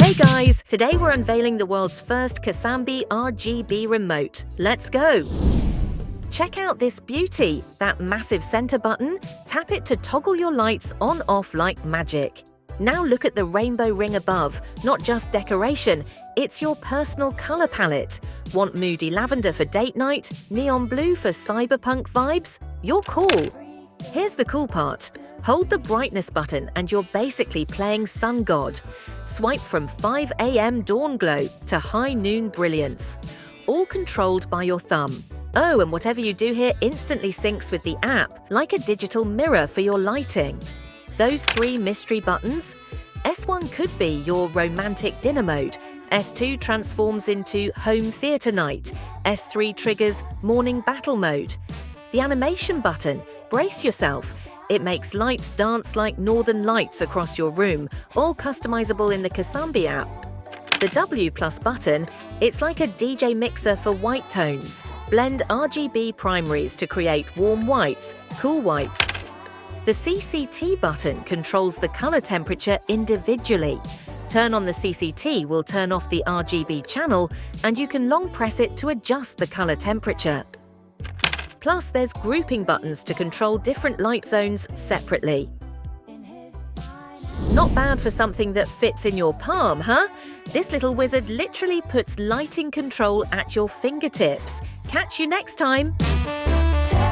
Hey guys, today we're unveiling the world's first Casambi RGB remote. Let's go! Check out this beauty, that massive center button. Tap it to toggle your lights on/off like magic. Now look at the rainbow ring above, not just decoration, it's your personal color palette. Want moody lavender for date night? Neon blue for cyberpunk vibes? You're cool! Here's the cool part. Hold the brightness button and you're basically playing Sun God. Swipe from 5 AM dawn glow to high noon brilliance. All controlled by your thumb. Oh, and whatever you do here instantly syncs with the app, like a digital mirror for your lighting. Those 3 mystery buttons? S1 could be your romantic dinner mode. S2 transforms into home theater night. S3 triggers morning battle mode. The animation button, brace yourself. It makes lights dance like northern lights across your room, all customizable in the Casambi app. The W+ button, it's like a DJ mixer for white tones. Blend RGB primaries to create warm whites, cool whites. The CCT button controls the color temperature individually. Turn on the CCT will turn off the RGB channel, and you can long press it to adjust the color temperature. Plus, there's grouping buttons to control different light zones separately. Not bad for something that fits in your palm, huh? This little wizard literally puts lighting control at your fingertips. Catch you next time!